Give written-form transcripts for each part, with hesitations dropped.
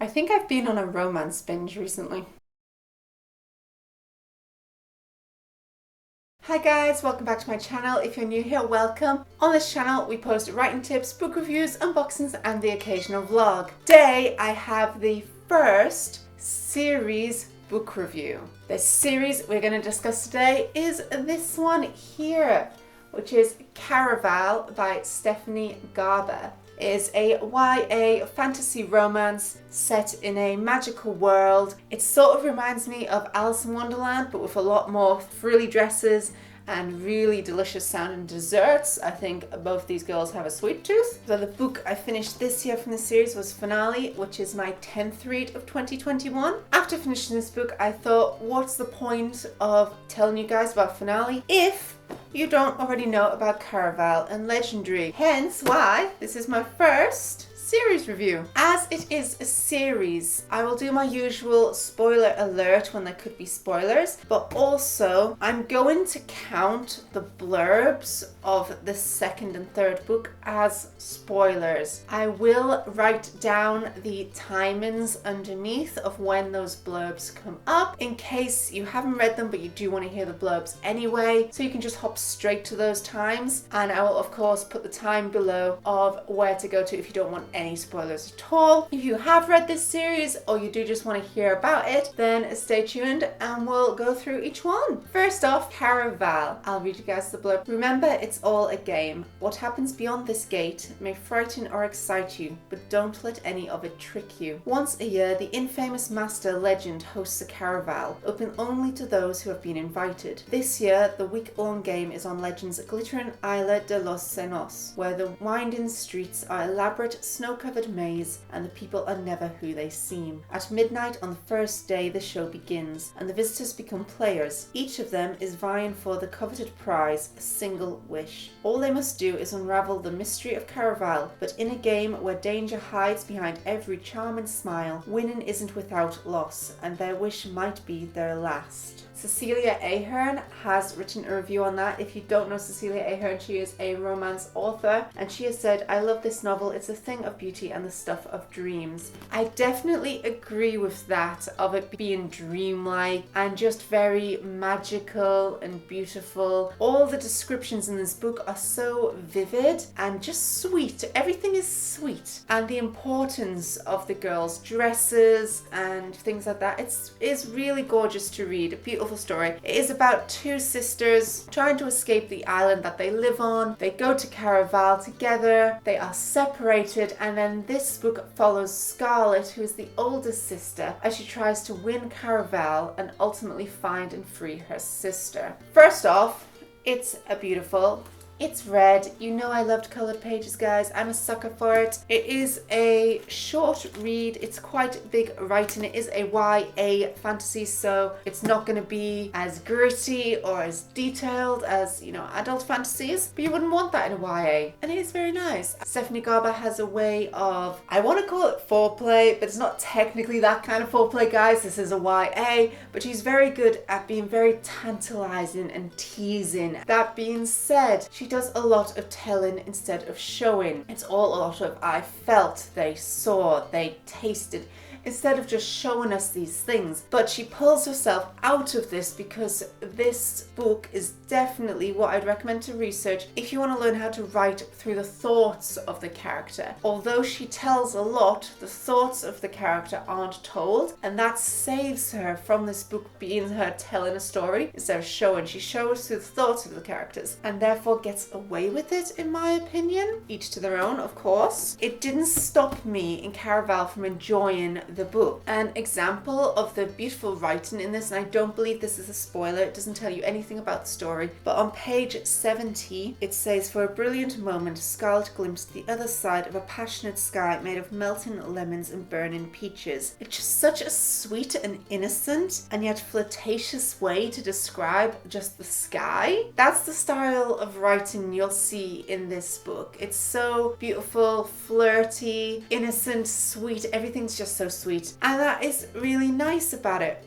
I think I've been on a romance binge recently. Hi guys, welcome back to my channel. If you're new here, welcome. On this channel we post writing tips, book reviews, unboxings and the occasional vlog. Today I have the first series book review. The series we're going to discuss today is this one here, which is Caraval by Stephanie Garber. It is a YA fantasy romance set in a magical world. It sort of reminds me of Alice in Wonderland, but with a lot more frilly dresses and really delicious sounding desserts. I think both these girls have a sweet tooth. So the book I finished this year from the series was Finale, which is my 10th read of 2021. After finishing this book, I thought, what's the point of telling you guys about Finale if you don't already know about Caraval and Legendary? Hence why this is my first series review. As it is a series, I will do my usual spoiler alert when there could be spoilers, but also I'm going to count the blurbs of the second and third book as spoilers. I will write down the timings underneath of when those blurbs come up in case you haven't read them but you do want to hear the blurbs anyway, so you can just hop straight to those times. And I will of course put the time below of where to go to if you don't want any spoilers at all. If you have read this series or you do just want to hear about it, then stay tuned and we'll go through each one. First off, Caraval. I'll read you guys the blurb. Remember, it's all a game. What happens beyond this gate may frighten or excite you, but don't let any of it trick you. Once a year, the infamous Master Legend hosts a Caraval, open only to those who have been invited. This year, the week-long game is on Legend's glittering Isla de los Senos, where the winding streets are elaborate snow-covered maze and the people are never who they seem. At midnight on the first day, the show begins and the visitors become players. Each of them is vying for the coveted prize, a single wish. All they must do is unravel the mystery of Caraval, but in a game where danger hides behind every charm and smile, winning isn't without loss, and their wish might be their last. Cecilia Ahern has written a review on that. If you don't know Cecilia Ahern, she is a romance author, and she has said, "I love this novel. It's a thing of beauty and the stuff of dreams." I definitely agree with that, of it being dreamlike and just very magical and beautiful. All the descriptions in this book are so vivid and just sweet. Everything is sweet, and the importance of the girls' dresses and things like that. It's really gorgeous to read. A beautiful story. It is about two sisters trying to escape the island that they live on. They go to Caraval together. They are separated, and then this book follows Scarlett, who is the oldest sister, as she tries to win Caraval and ultimately find and free her sister. First off, it's it's red. You know I loved coloured pages, guys. I'm a sucker for it. It is a short read. It's quite big writing. It is a YA fantasy, so it's not going to be as gritty or as detailed as, adult fantasies, but you wouldn't want that in a YA. And it is very nice. Stephanie Garber has a way of, I want to call it foreplay, but it's not technically that kind of foreplay, guys. This is a YA, but she's very good at being very tantalizing and teasing. That being said, she does a lot of telling instead of showing. It's all a lot of I felt, they saw, they tasted, instead of just showing us these things. But she pulls herself out of this because this book is definitely what I'd recommend to research if you want to learn how to write through the thoughts of the character. Although she tells a lot, the thoughts of the character aren't told, and that saves her from this book being her telling a story instead of showing. She shows through the thoughts of the characters and therefore gets away with it, in my opinion. Each to their own, of course. It didn't stop me in Caraval from enjoying the book. An example of the beautiful writing in this, and I don't believe this is a spoiler, it doesn't tell you anything about the story, but on page 70 it says, "For a brilliant moment Scarlett glimpsed the other side of a passionate sky made of melting lemons and burning peaches." It's just such a sweet and innocent and yet flirtatious way to describe just the sky. That's the style of writing you'll see in this book. It's so beautiful, flirty, innocent, sweet. Everything's just so sweet, and that is really nice about it.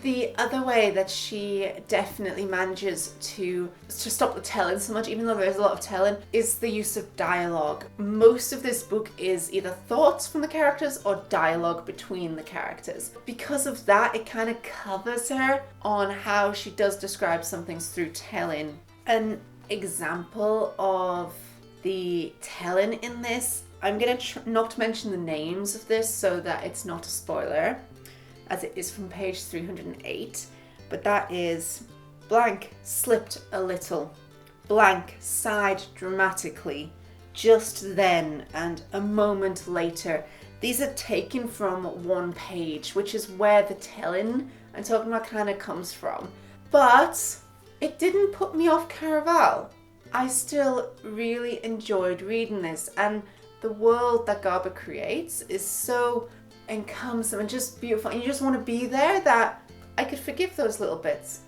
The other way that she definitely manages to stop the telling so much, even though there's a lot of telling, is the use of dialogue. Most of this book is either thoughts from the characters or dialogue between the characters. Because of that, it kind of covers her on how she does describe some things through telling. An example of the telling in this, I'm going to not mention the names of this so that it's not a spoiler, as it is from page 308, but that is: blank slipped a little, blank sighed dramatically, just then and a moment later. These are taken from one page, which is where the telling I'm talking about kind of comes from. But it didn't put me off Caraval. I still really enjoyed reading this, and the world that Garber creates is so encompassing and just beautiful, and you just want to be there, that I could forgive those little bits.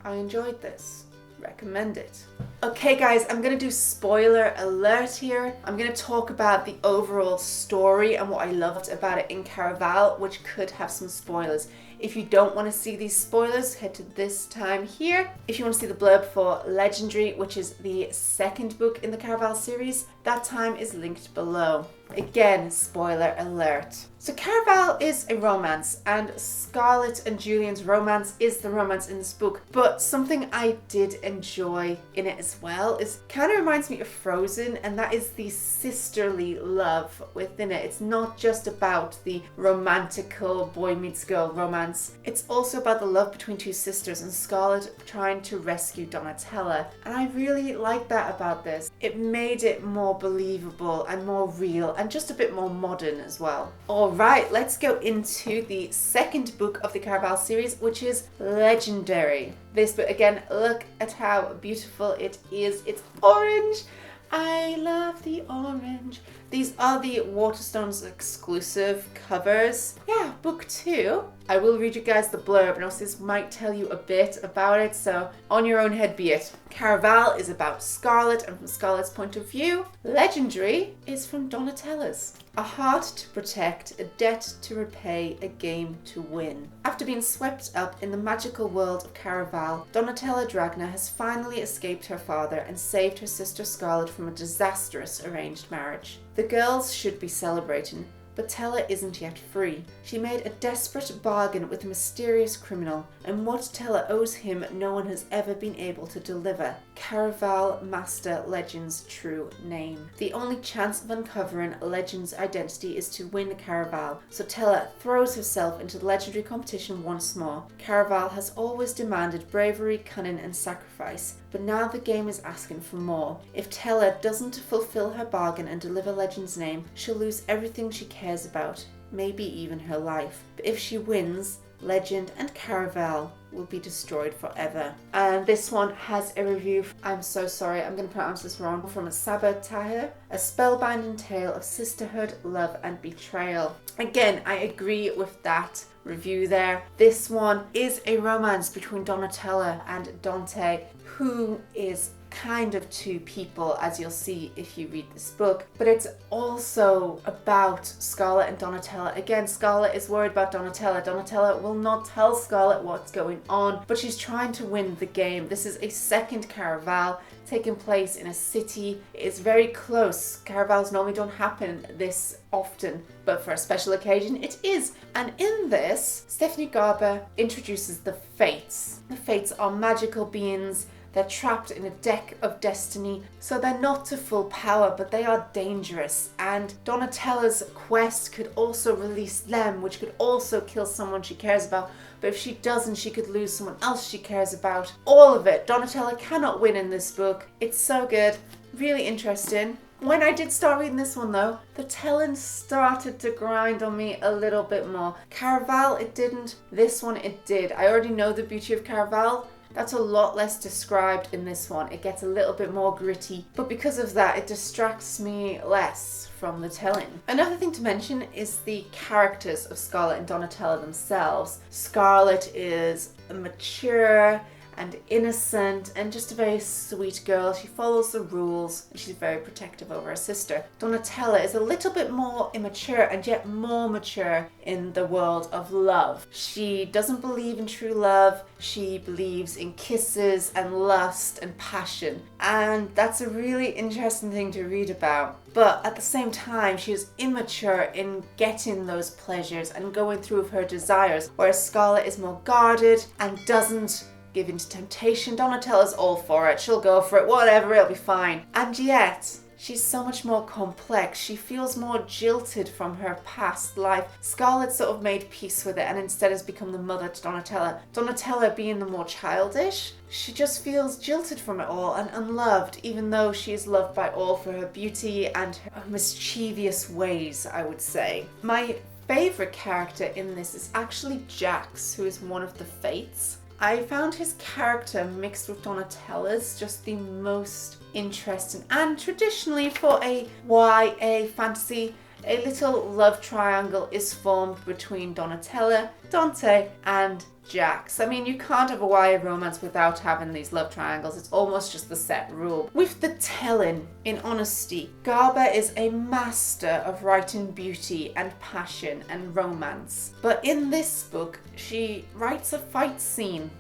I enjoyed this. Recommend it. Okay guys, I'm going to do spoiler alert here. I'm going to talk about the overall story and what I loved about it in Caraval, which could have some spoilers. If you don't want to see these spoilers, head to this time here. If you want to see the blurb for Legendary, which is the second book in the Caraval series, that time is linked below. Again, spoiler alert. So Caraval is a romance, and Scarlett and Julian's romance is the romance in this book. But something I did enjoy in it as well is kind of reminds me of Frozen, and that is the sisterly love within it. It's not just about the romantical boy meets girl romance. It's also about the love between two sisters and Scarlett trying to rescue Donatella. And I really like that about this. It made it more believable and more real and just a bit more modern as well. Alright, let's go into the second book of the Caraval series, which is Legendary. This book, again, look at how beautiful it is. It's orange. I love the orange. These are the Waterstones exclusive covers. Yeah, book 2. I will read you guys the blurb, and also this might tell you a bit about it, so on your own head be it. Caraval is about Scarlett, and from Scarlett's point of view. Legendary is from Donatella's. A heart to protect, a debt to repay, a game to win. After being swept up in the magical world of Caraval, Donatella Dragna has finally escaped her father and saved her sister Scarlett from a disastrous arranged marriage. The girls should be celebrating, but Tella isn't yet free. She made a desperate bargain with a mysterious criminal, and what Tella owes him no one has ever been able to deliver. Caraval Master Legend's true name. The only chance of uncovering Legend's identity is to win Caraval, so Tella throws herself into the legendary competition once more. Caraval has always demanded bravery, cunning and sacrifice, but now the game is asking for more. If Tella doesn't fulfill her bargain and deliver Legend's name, she'll lose everything she cares about, maybe even her life. But if she wins, Legend and Caraval will be destroyed forever. And this one has a review, I'm so sorry, I'm going to pronounce this wrong, from Saba Tahir, a spellbinding tale of sisterhood, love and betrayal. Again, I agree with that review there. This one is a romance between Donatella and Dante, who is kind of two people, as you'll see if you read this book, but it's also about Scarlett and Donatella. Again, Scarlett is worried about Donatella. Donatella will not tell Scarlett what's going on, but she's trying to win the game. This is a second Caraval taking place in a city. It is very close. Caravals normally don't happen this often, but for a special occasion it is. And in this, Stephanie Garber introduces the Fates. The Fates are magical beings. They're trapped in a deck of destiny, so they're not to full power, but they are dangerous. And Donatella's quest could also release them, which could also kill someone she cares about. But if she doesn't, she could lose someone else she cares about. All of it. Donatella cannot win in this book. It's so good. Really interesting. When I did start reading this one though, the telling started to grind on me a little bit more. Caraval, it didn't. This one, it did. I already know the beauty of Caraval. That's a lot less described in this one. It gets a little bit more gritty, but because of that, it distracts me less from the telling. Another thing to mention is the characters of Scarlett and Donatella themselves. Scarlett is mature and innocent and just a very sweet girl. She follows the rules and she's very protective over her sister. Donatella is a little bit more immature and yet more mature in the world of love. She doesn't believe in true love. She believes in kisses and lust and passion. And that's a really interesting thing to read about. But at the same time, she is immature in getting those pleasures and going through with her desires, whereas Scarlet is more guarded and doesn't give in to temptation. Donatella's all for it. She'll go for it, whatever, it'll be fine. And yet, she's so much more complex. She feels more jilted from her past life. Scarlet sort of made peace with it and instead has become the mother to Donatella. Donatella being the more childish, she just feels jilted from it all and unloved, even though she is loved by all for her beauty and her mischievous ways, I would say. My favorite character in this is actually Jax, who is one of the Fates. I found his character mixed with Donatella's just the most interesting, and traditionally for a YA fantasy, a little love triangle is formed between Donatella, Dante and Jax. I mean, you can't have a YA romance without having these love triangles. It's almost just the set rule. With the telling, in honesty, Garber is a master of writing beauty and passion and romance. But in this book, she writes a fight scene.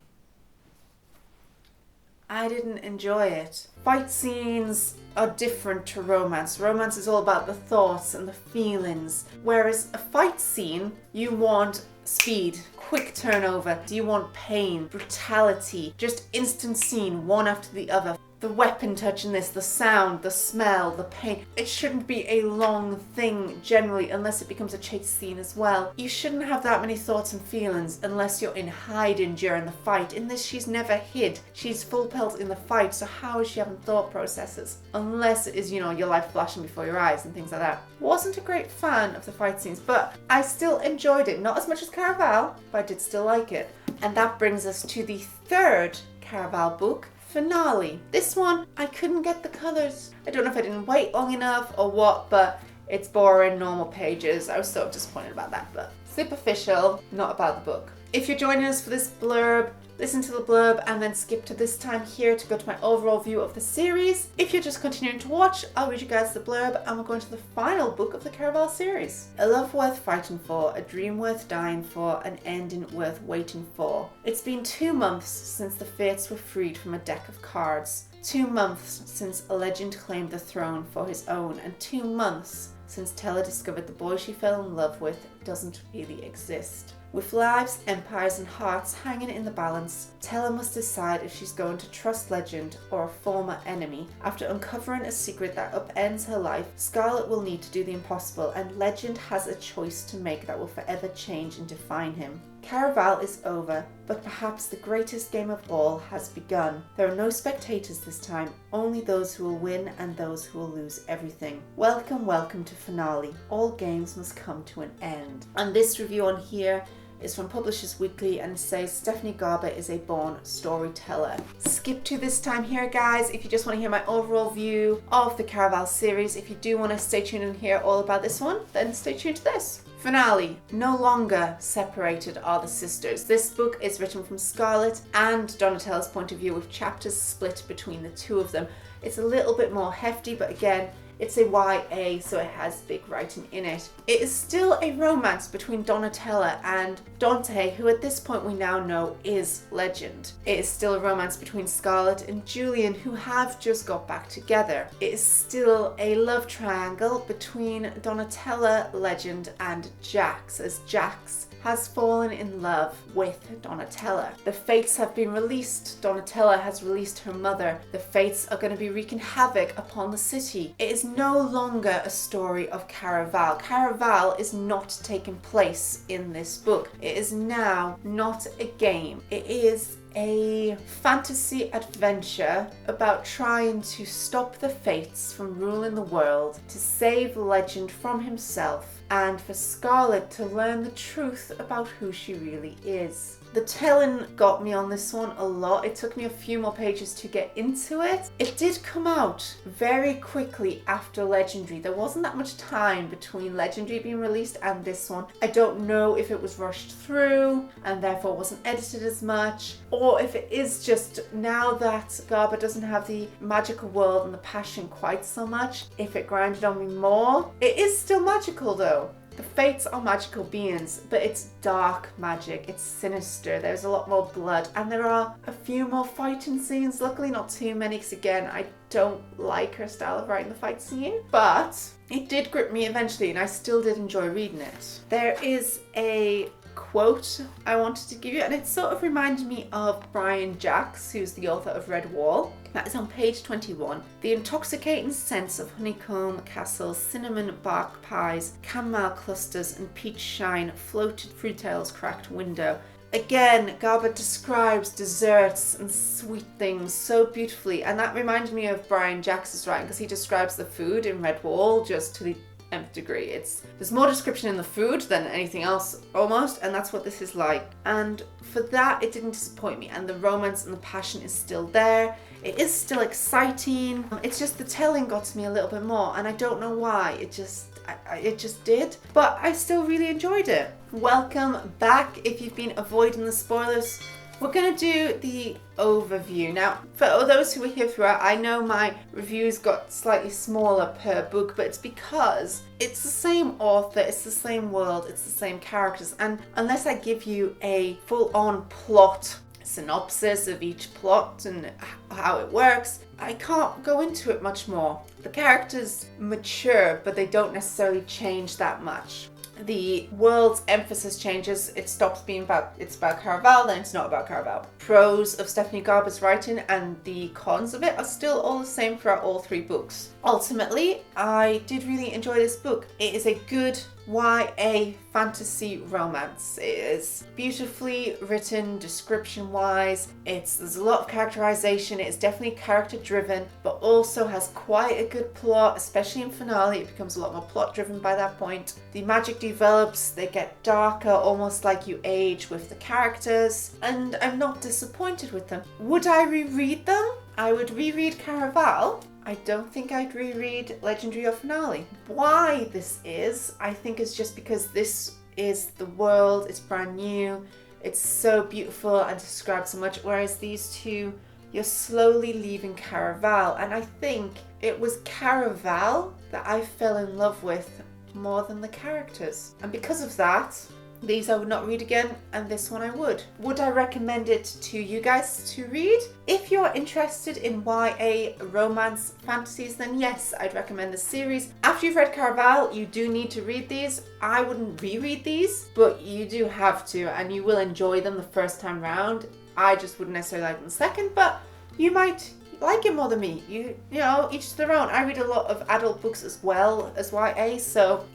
I didn't enjoy it. Fight scenes are different to romance. Romance is all about the thoughts and the feelings. Whereas a fight scene, you want speed, quick turnover. Do you want pain, brutality, just instant scene, one after the other? The weapon touch in this, the sound, the smell, the pain. It shouldn't be a long thing generally unless it becomes a chase scene as well. You shouldn't have that many thoughts and feelings unless you're in hiding during the fight. In this, she's never hid. She's full pelt in the fight, so how is she having thought processes? Unless it is, you know, your life flashing before your eyes and things like that. Wasn't a great fan of the fight scenes, but I still enjoyed it. Not as much as Caraval, but I did still like it. And that brings us to the third Caraval book, Finale. This one, I couldn't get the colours. I don't know if I didn't wait long enough or what, but it's boring, normal pages. I was so disappointed about that, but superficial, not about the book. If you're joining us for this blurb, listen to the blurb and then skip to this time here to go to my overall view of the series. If you're just continuing to watch, I'll read you guys the blurb and we're going to the final book of the Caraval series. A love worth fighting for, a dream worth dying for, an ending worth waiting for. It's been 2 months since the Fates were freed from a deck of cards. 2 months since a legend claimed the throne for his own, and 2 months since Tella discovered the boy she fell in love with doesn't really exist. With lives, empires and hearts hanging in the balance, Tella must decide if she's going to trust Legend or a former enemy. After uncovering a secret that upends her life, Scarlet will need to do the impossible, and Legend has a choice to make that will forever change and define him. Caraval is over, but perhaps the greatest game of all has begun. There are no spectators this time, only those who will win and those who will lose everything. Welcome, welcome to Finale. All games must come to an end. And this review on here is from Publishers Weekly and says Stephanie Garber is a born storyteller. Skip to this time here, guys, if you just want to hear my overall view of the Caraval series. If you do want to stay tuned and hear all about this one, then stay tuned to this. Finale. No longer separated are the sisters. This book is written from Scarlet and Donatella's point of view, with chapters split between the two of them. It's a little bit more hefty, but again, it's a YA, so it has big writing in it. It is still a romance between Donatella and Dante, who at this point we now know is Legend. It is still a romance between Scarlet and Julian, who have just got back together. It is still a love triangle between Donatella, Legend and Jax, as Jax has fallen in love with Donatella. The Fates have been released. Donatella has released her mother. The Fates are going to be wreaking havoc upon the city. It is no longer a story of Caraval. Caraval is not taking place in this book. It is now not a game. It is a fantasy adventure about trying to stop the Fates from ruling the world, to save Legend from himself, and for Scarlet to learn the truth about who she really is. The telling got me on this one a lot. It took me a few more pages to get into it. It did come out very quickly after Legendary. There wasn't that much time between Legendary being released and this one. I don't know if it was rushed through and therefore wasn't edited as much, or or if it is just now that Garber doesn't have the magical world and the passion quite so much, if it grinded on me more. It is still magical though. The Fates are magical beings, but it's dark magic, it's sinister, there's a lot more blood, and there are a few more fighting scenes. Luckily not too many, because again, I don't like her style of writing the fight scene, but it did grip me eventually and I still did enjoy reading it. There is a quote I wanted to give you, and it sort of reminded me of Brian Jacks, who's the author of Red Wall. That is on page 21. The intoxicating scents of honeycomb castles, cinnamon bark pies, chamomile clusters, and peach shine floated through Tale's cracked window. Again, Garber describes desserts and sweet things so beautifully, and that reminded me of Brian Jacks' writing, because he describes the food in Red Wall just to the nth degree. There's more description in the food than anything else almost, and that's what this is like. And for that, it didn't disappoint me, and the romance and the passion is still there. It is still exciting. It's just the telling got to me a little bit more, and I don't know why. It just did, but I still really enjoyed it. Welcome back if you've been avoiding the spoilers. We're going to do the overview. Now, for those who are here throughout, I know my reviews got slightly smaller per book, but it's because it's the same author, it's the same world, it's the same characters, and unless I give you a full-on plot synopsis of each plot and how it works, I can't go into it much more. The characters mature, but they don't necessarily change that much. The world's emphasis changes. It stops being about, it's about Caraval, then it's not about Caraval. Pros of Stephanie Garber's writing and the cons of it are still all the same throughout all three books. Ultimately, I did really enjoy this book. It is a good YA fantasy romance. It is beautifully written, description-wise. There's a lot of characterization. It's definitely character-driven, but also has quite a good plot, especially in finale. It becomes a lot more plot-driven by that point. The magic develops, they get darker, almost like you age with the characters, and I'm not disappointed with them. Would I reread them? I would reread Caraval. I don't think I'd reread Legendary or Finale. Why this is, I think, is just because this is the world, it's brand new, it's so beautiful and described so much, whereas these two, you're slowly leaving Caraval, and I think it was Caraval that I fell in love with more than the characters. And because of that, these I would not read again, and this one I would. Would I recommend it to you guys to read? If you're interested in YA romance fantasies, then yes, I'd recommend the series. After you've read Caraval, you do need to read these. I wouldn't reread these, but you do have to, and you will enjoy them the first time round. I just wouldn't necessarily like them the second, but you might like it more than me. You know, each to their own. I read a lot of adult books as well as YA, so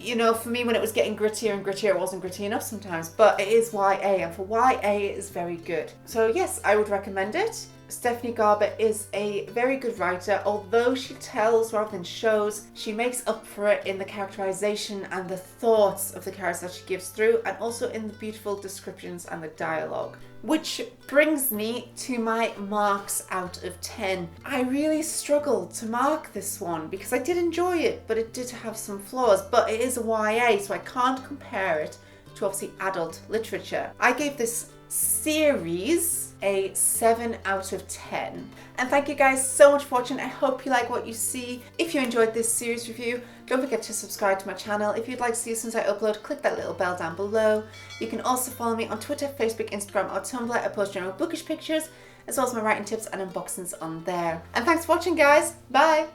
for me, when it was getting grittier and grittier, it wasn't gritty enough sometimes, but it is YA, and for YA it is very good. So yes, I would recommend it. Stephanie Garber is a very good writer. Although she tells rather than shows, she makes up for it in the characterization and the thoughts of the characters that she gives through, and also in the beautiful descriptions and the dialogue. Which brings me to my marks out of 10. I really struggled to mark this one because I did enjoy it, but it did have some flaws. But it is a YA, so I can't compare it to obviously adult literature. I gave this series a 7 out of 10. And thank you guys so much for watching. I hope you like what you see. If you enjoyed this series review, don't forget to subscribe to my channel. If you'd like to see as soon as I upload, click that little bell down below. You can also follow me on Twitter, Facebook, Instagram, or Tumblr. I post general bookish pictures, as well as my writing tips and unboxings on there. And thanks for watching, guys. Bye!